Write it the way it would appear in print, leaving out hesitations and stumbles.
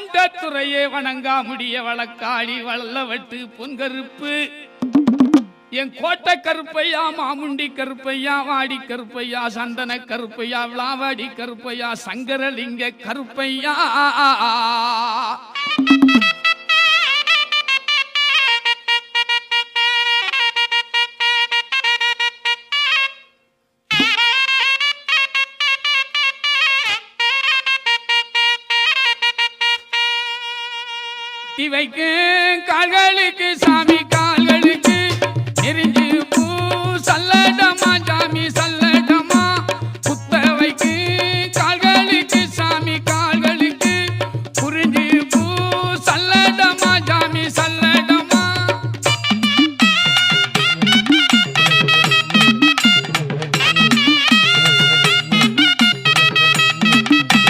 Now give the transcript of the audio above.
வண்டத்துறையே வணங்கா முடிய வழக்காளி வள்ளவட்டு பொன்கருப்பு என் கோட்டை கருப்பையா மாமுண்டி கருப்பையா வாடி கருப்பையா சந்தன கருப்பையா விளாவாடி கருப்பையா சங்கரலிங்க கருப்பையா வைக்கும் கால்களுக்கு சாமி